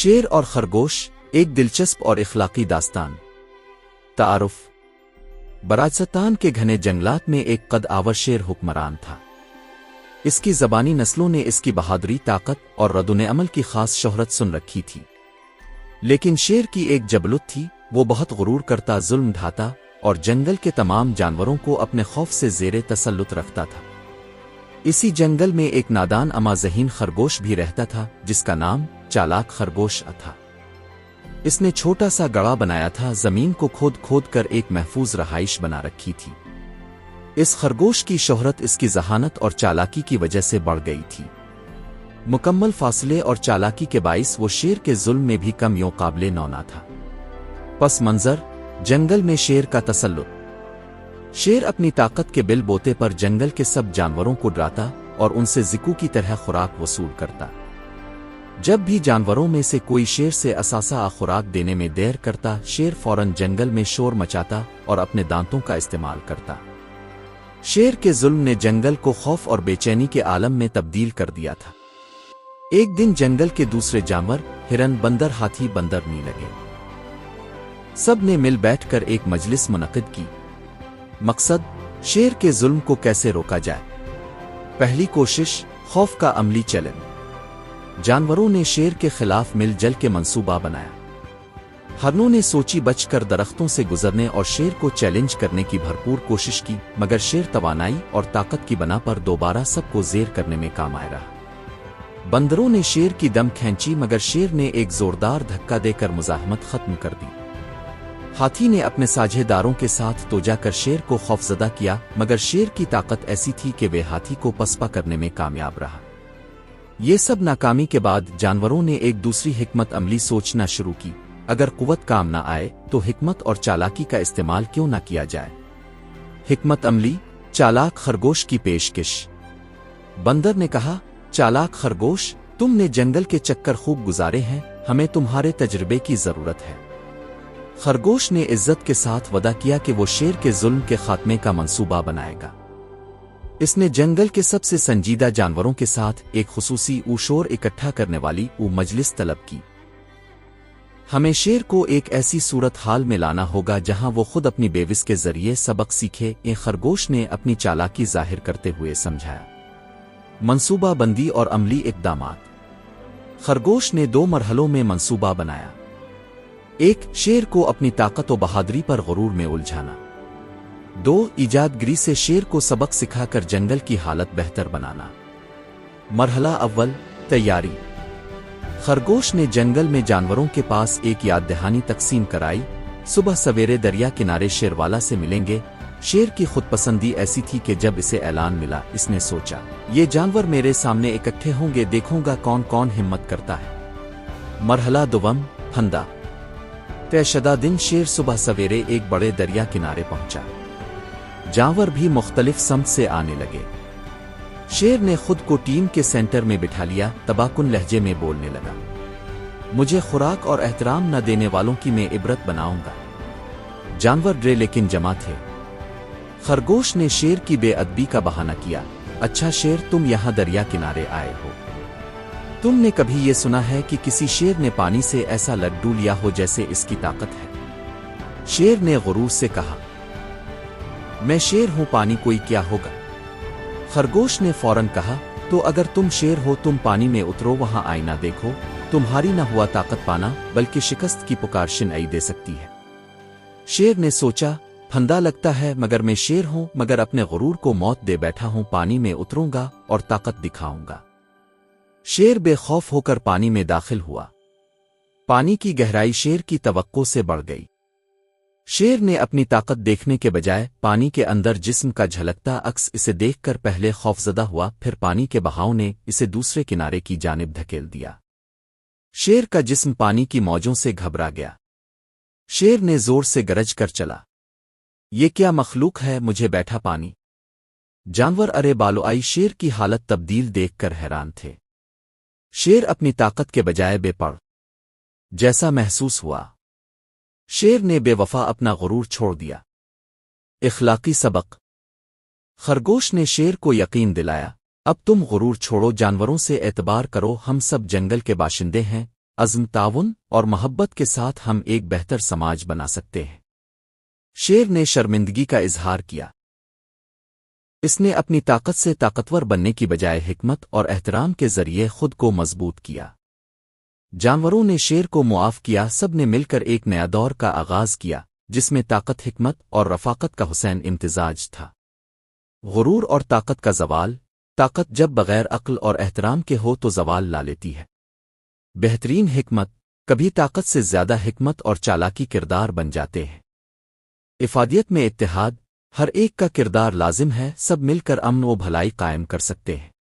شیر اور خرگوش ایک دلچسپ اور اخلاقی داستان۔ تعارف۔ براجستان کے گھنے جنگلات میں ایک قد آور شیر حکمران تھا۔ اس کی زبانی نسلوں نے اس کی بہادری، طاقت اور ردعمل عمل کی خاص شہرت سن رکھی تھی۔ لیکن شیر کی ایک جبلت تھی، وہ بہت غرور کرتا، ظلم ڈھاتا اور جنگل کے تمام جانوروں کو اپنے خوف سے زیر تسلط رکھتا تھا۔ اسی جنگل میں ایک نادان اما ذہین خرگوش بھی رہتا تھا جس کا نام چالاک خرگوش تھا۔ اس نے چھوٹا سا گڑھا بنایا تھا، زمین کو کھود کھود کر ایک محفوظ رہائش بنا رکھی تھی۔ اس خرگوش کی شہرت اس کی ذہانت اور چالاکی کی وجہ سے بڑھ گئی تھی۔ مکمل فاصلے اور چالاکی کے باعث وہ شیر کے ظلم میں بھی کم یوں قابل نہ تھا۔ پس منظر، جنگل میں شیر کا تسلط۔ شیر اپنی طاقت کے بل بوتے پر جنگل کے سب جانوروں کو ڈراتا اور ان سے زکو کی طرح خوراک وصول کرتا۔ جب بھی جانوروں میں سے کوئی شیر سے اثاثہ خوراک دینے میں دیر کرتا، شیر فوراً جنگل میں شور مچاتا اور اپنے دانتوں کا استعمال کرتا۔ شیر کے ظلم نے جنگل کو خوف اور بے چینی کے عالم میں تبدیل کر دیا تھا۔ ایک دن جنگل کے دوسرے جانور، ہرن، بندر، ہاتھی، بندرنی لگے۔ سب نے مل بیٹھ کر ایک مجلس منعقد کی۔ مقصد، شیر کے ظلم کو کیسے روکا جائے۔ پہلی کوشش، خوف کا عملی چیلنج۔ جانوروں نے شیر کے خلاف مل جل کے منصوبہ بنایا۔ ہرنوں نے سوچی بچ کر درختوں سے گزرنے اور شیر کو چیلنج کرنے کی بھرپور کوشش کی، مگر شیر توانائی اور طاقت کی بنا پر دوبارہ سب کو زیر کرنے میں کامیاب رہا۔ بندروں نے شیر کی دم کھینچی، مگر شیر نے ایک زوردار دھکا دے کر مزاحمت ختم کر دی۔ ہاتھی نے اپنے ساجھے داروں کے ساتھ توجہ کر شیر کو خوفزدہ کیا، مگر شیر کی طاقت ایسی تھی کہ وہ ہاتھی کو پسپا کرنے میں کامیاب رہا۔ یہ سب ناکامی کے بعد جانوروں نے ایک دوسری حکمت عملی سوچنا شروع کی۔ اگر قوت کام نہ آئے تو حکمت اور چالاکی کا استعمال کیوں نہ کیا جائے۔ حکمت عملی، چالاک خرگوش کی پیشکش۔ بندر نے کہا، چالاک خرگوش، تم نے جنگل کے چکر خوب گزارے ہیں، ہمیں تمہارے تجربے کی ضرورت ہے۔ خرگوش نے عزت کے ساتھ وعدہ کیا کہ وہ شیر کے ظلم کے خاتمے کا منصوبہ بنائے گا۔ اس نے جنگل کے سب سے سنجیدہ جانوروں کے ساتھ ایک خصوصی شور اکٹھا کرنے والی مجلس طلب کی۔ ہمیں شیر کو ایک ایسی صورت حال میں لانا ہوگا جہاں وہ خود اپنی بیوس کے ذریعے سبق سیکھے۔ خرگوش نے اپنی چالاکی ظاہر کرتے ہوئے سمجھایا۔ منصوبہ بندی اور عملی اقدامات۔ خرگوش نے 2 مرحلوں میں منصوبہ بنایا۔ 1، شیر کو اپنی طاقت و بہادری پر غرور میں الجھانا۔ 2، ایجاد گری سے شیر کو سبق سکھا کر جنگل کی حالت بہتر بنانا۔ مرحلہ اول، تیاری۔ خرگوش نے جنگل میں جانوروں کے پاس ایک یاد دہانی تقسیم کرائی۔ صبح سویرے دریا کنارے شیروالا سے ملیں گے۔ شیر کی خود پسندی ایسی تھی کہ جب اسے اعلان ملا، اس نے سوچا، یہ جانور میرے سامنے اکٹھے ہوں گے، دیکھوں گا کون کون ہمت کرتا ہے۔ مرحلہ دوم، پھندا۔ طے شدہ دن شیر صبح سویرے ایک بڑے دریا کنارے پہنچا۔ جانور بھی مختلف سمت سے آنے لگے۔ شیر نے خود کو ٹیم کے سینٹر میں بٹھا لیا، تباکن لہجے میں بولنے لگا، مجھے خوراک اور احترام نہ دینے والوں کی میں عبرت بناؤں گا۔ جانور ڈرے لیکن جمع تھے۔ خرگوش نے شیر کی بے ادبی کا بہانہ کیا، اچھا شیر، تم یہاں دریا کنارے آئے ہو؟ تم نے کبھی یہ سنا ہے کہ کسی شیر نے پانی سے ایسا لڈو لیا ہو جیسے اس کی طاقت ہے؟ شیر نے غرور سے کہا، میں شیر ہوں، پانی کوئی کیا ہوگا؟ خرگوش نے فوراً کہا، تو اگر تم شیر ہو، تم پانی میں اترو، وہاں آئینہ دیکھو، تمہاری نہ ہوا طاقت پانا بلکہ شکست کی پکار سنائی دے سکتی ہے۔ شیر نے سوچا، پھندا لگتا ہے مگر میں شیر ہوں، مگر اپنے غرور کو موت دے بیٹھا ہوں، پانی میں اتروں گا اور طاقت دکھاؤں گا۔ شیر بے خوف ہو کر پانی میں داخل ہوا۔ پانی کی گہرائی شیر کی توقع سے بڑھ گئی۔ شیر نے اپنی طاقت دیکھنے کے بجائے پانی کے اندر جسم کا جھلکتا عکس اسے دیکھ کر پہلے خوفزدہ ہوا، پھر پانی کے بہاؤ نے اسے دوسرے کنارے کی جانب دھکیل دیا۔ شیر کا جسم پانی کی موجوں سے گھبرا گیا۔ شیر نے زور سے گرج کر چلا، یہ کیا مخلوق ہے، مجھے بیٹھا پانی۔ جانور ارے بالوائی شیر کی حالت تبدیل دیکھ کر حیران تھے۔ شیر اپنی طاقت کے بجائے بے پڑ جیسا محسوس ہوا۔ شیر نے بے وفا اپنا غرور چھوڑ دیا۔ اخلاقی سبق۔ خرگوش نے شیر کو یقین دلایا، اب تم غرور چھوڑو، جانوروں سے اعتبار کرو، ہم سب جنگل کے باشندے ہیں، عزم تعاون اور محبت کے ساتھ ہم ایک بہتر سماج بنا سکتے ہیں۔ شیر نے شرمندگی کا اظہار کیا۔ اس نے اپنی طاقت سے طاقتور بننے کی بجائے حکمت اور احترام کے ذریعے خود کو مضبوط کیا۔ جانوروں نے شیر کو معاف کیا، سب نے مل کر ایک نیا دور کا آغاز کیا جس میں طاقت، حکمت اور رفاقت کا حسین امتزاج تھا۔ غرور اور طاقت کا زوال۔ طاقت جب بغیر عقل اور احترام کے ہو تو زوال لا لیتی ہے۔ بہترین حکمت کبھی طاقت سے زیادہ حکمت اور چالاکی کردار بن جاتے ہیں۔ افادیت میں اتحاد، ہر ایک کا کردار لازم ہے، سب مل کر امن و بھلائی قائم کر سکتے ہیں۔